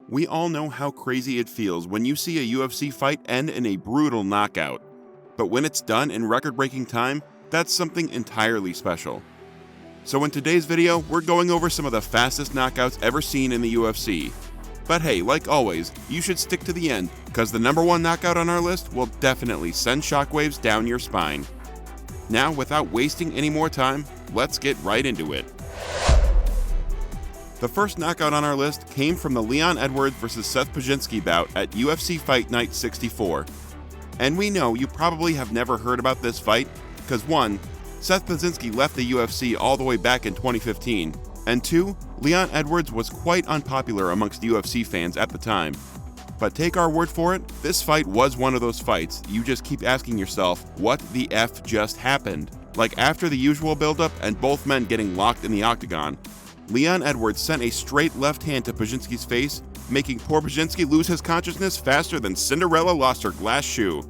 We all know how crazy it feels when you see a UFC fight end in a brutal knockout. But when it's done in record-breaking time, that's something entirely special. So in today's video, we're going over some of the fastest knockouts ever seen in the UFC. But hey, like always, you should stick to the end, because the number one knockout on our list will definitely send shockwaves down your spine. Now, without wasting any more time, let's get right into it. The first knockout on our list came from the Leon Edwards vs. Seth Pajinski bout at UFC Fight Night 64. And we know you probably have never heard about this fight, because 1. Seth Pajinski left the UFC all the way back in 2015, and 2. Leon Edwards was quite unpopular amongst UFC fans at the time. But take our word for it, this fight was one of those fights you just keep asking yourself, what the F just happened? Like after the usual buildup and both men getting locked in the octagon, Leon Edwards sent a straight left hand to Pajinski's face, making poor Pajinski lose his consciousness faster than Cinderella lost her glass shoe.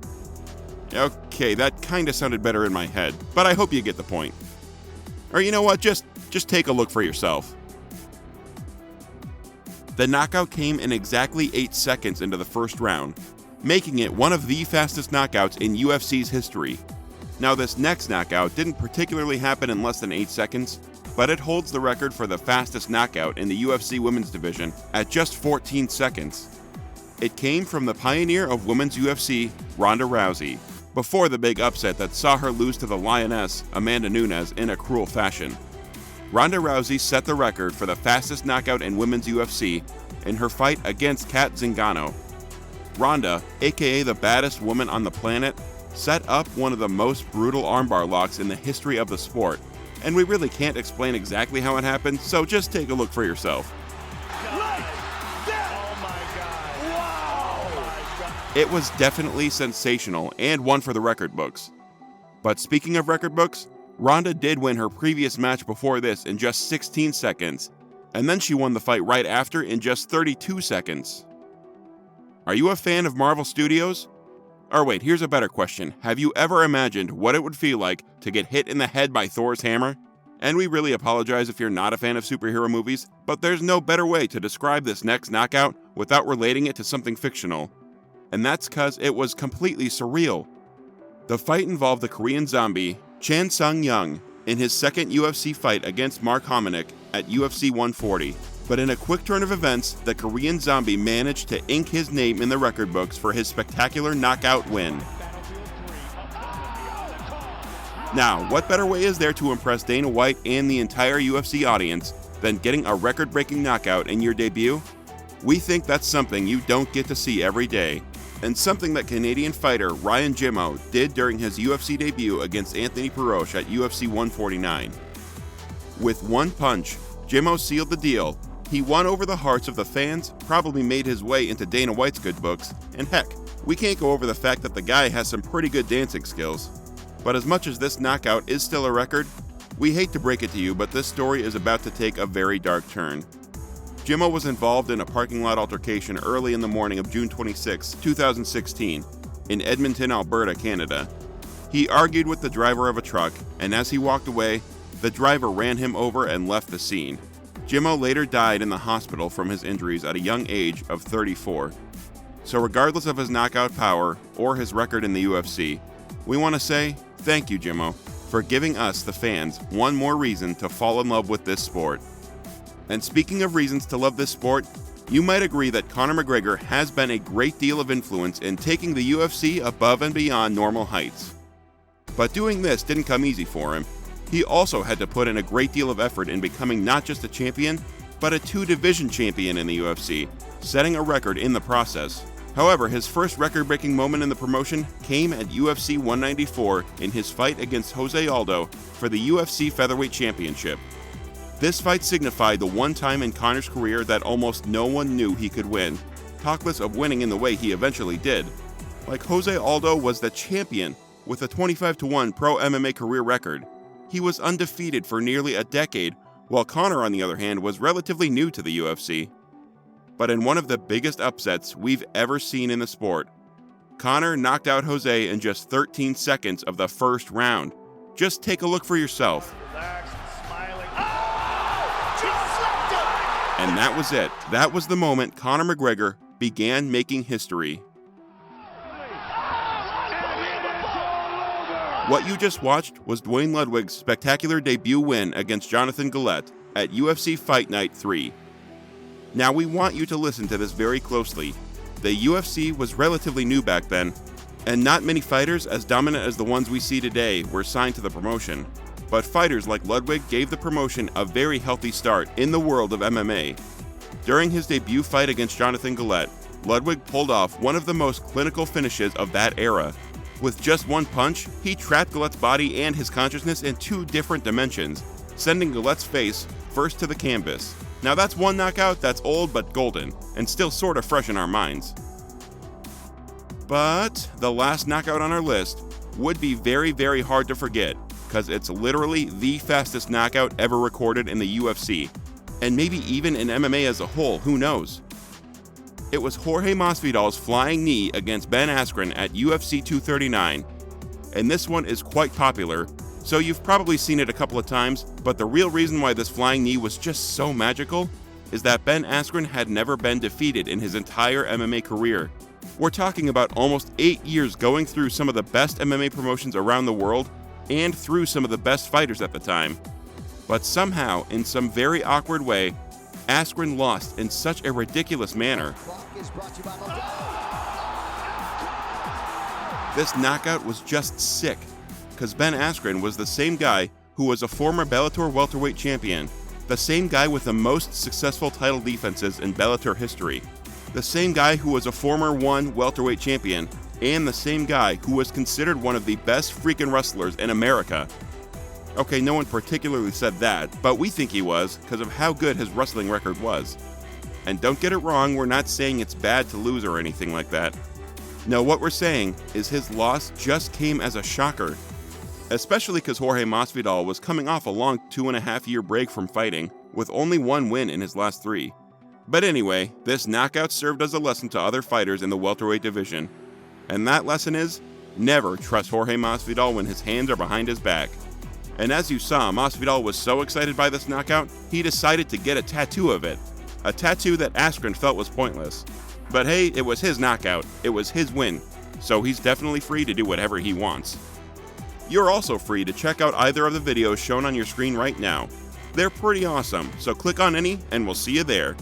Okay, that kinda sounded better in my head, but I hope you get the point. Or you know what, just take a look for yourself. The knockout came in exactly 8 seconds into the first round, making it one of the fastest knockouts in UFC's history. Now this next knockout didn't particularly happen in less than 8 seconds, but it holds the record for the fastest knockout in the UFC women's division at just 14 seconds. It came from the pioneer of women's UFC, Ronda Rousey, before the big upset that saw her lose to the Lioness, Amanda Nunes, in a cruel fashion. Ronda Rousey set the record for the fastest knockout in women's UFC in her fight against Kat Zingano. Ronda, aka the baddest woman on the planet, set up one of the most brutal armbar locks in the history of the sport, and we really can't explain exactly how it happened, so just take a look for yourself. It was definitely sensational and one for the record books. But speaking of record books, Ronda did win her previous match before this in just 16 seconds, and then she won the fight right after in just 32 seconds. Are you a fan of Marvel Studios? Or wait, here's a better question. Have you ever imagined what it would feel like to get hit in the head by Thor's hammer? And we really apologize if you're not a fan of superhero movies, but there's no better way to describe this next knockout without relating it to something fictional. And that's because it was completely surreal. The fight involved the Korean zombie, Chan Sung-young, in his second UFC fight against Mark Hominick at UFC 140. But in a quick turn of events, the Korean zombie managed to ink his name in the record books for his spectacular knockout win. Now, what better way is there to impress Dana White and the entire UFC audience than getting a record-breaking knockout in your debut? We think that's something you don't get to see every day, and something that Canadian fighter Ryan Jimmo did during his UFC debut against Anthony Perosh at UFC 149. With one punch, Jimmo sealed the deal. He won over the hearts of the fans, probably made his way into Dana White's good books, and heck, we can't go over the fact that the guy has some pretty good dancing skills. But as much as this knockout is still a record, we hate to break it to you, but this story is about to take a very dark turn. Jimmo was involved in a parking lot altercation early in the morning of June 26, 2016, in Edmonton, Alberta, Canada. He argued with the driver of a truck, and as he walked away, the driver ran him over and left the scene. Jimmo later died in the hospital from his injuries at a young age of 34. So regardless of his knockout power or his record in the UFC, we want to say thank you, Jimmo, for giving us, the fans, one more reason to fall in love with this sport. And speaking of reasons to love this sport, you might agree that Conor McGregor has been a great deal of influence in taking the UFC above and beyond normal heights. But doing this didn't come easy for him. He also had to put in a great deal of effort in becoming not just a champion, but a 2-division champion in the UFC, setting a record in the process. However, his first record-breaking moment in the promotion came at UFC 194 in his fight against Jose Aldo for the UFC Featherweight Championship. This fight signified the one time in Conor's career that almost no one knew he could win, talkless of winning in the way he eventually did. Like Jose Aldo was the champion with a 25-1 pro MMA career record. He was undefeated for nearly a decade, while Conor, on the other hand, was relatively new to the UFC. But in one of the biggest upsets we've ever seen in the sport, Conor knocked out Jose in just 13 seconds of the first round. Just take a look for yourself. Relaxed, smiling. Oh! He slipped him! And that was it. That was the moment Conor McGregor began making history. What you just watched was Duane Ludwig's spectacular debut win against Jonathan Gillette at UFC Fight Night 3. Now we want you to listen to this very closely. The UFC was relatively new back then, and not many fighters as dominant as the ones we see today were signed to the promotion. But fighters like Ludwig gave the promotion a very healthy start in the world of MMA. During his debut fight against Jonathan Gillette, Ludwig pulled off one of the most clinical finishes of that era. With just one punch, he trapped Gillette's body and his consciousness in two different dimensions, sending Gillette's face first to the canvas. Now that's one knockout that's old but golden, and still sort of fresh in our minds. But the last knockout on our list would be very, very hard to forget, because it's literally the fastest knockout ever recorded in the UFC, and maybe even in MMA as a whole, who knows? It was Jorge Masvidal's flying knee against Ben Askren at UFC 239, and this one is quite popular, so you've probably seen it a couple of times, but the real reason why this flying knee was just so magical is that Ben Askren had never been defeated in his entire MMA career. We're talking about almost 8 years going through some of the best MMA promotions around the world and through some of the best fighters at the time. But somehow, in some very awkward way, Askren lost in such a ridiculous manner. This knockout was just sick, because Ben Askren was the same guy who was a former Bellator welterweight champion, the same guy with the most successful title defenses in Bellator history, the same guy who was a former ONE welterweight champion, and the same guy who was considered one of the best freaking wrestlers in America. Okay, no one particularly said that, but we think he was because of how good his wrestling record was. And don't get it wrong, we're not saying it's bad to lose or anything like that. No, what we're saying is his loss just came as a shocker, especially because Jorge Masvidal was coming off a long 2.5-year break from fighting, with only one win in his last 3. But anyway, this knockout served as a lesson to other fighters in the welterweight division. And that lesson is, never trust Jorge Masvidal when his hands are behind his back. And as you saw, Masvidal was so excited by this knockout, he decided to get a tattoo of it. A tattoo that Askren felt was pointless. But hey, it was his knockout, it was his win, so he's definitely free to do whatever he wants. You're also free to check out either of the videos shown on your screen right now. They're pretty awesome, so click on any and we'll see you there.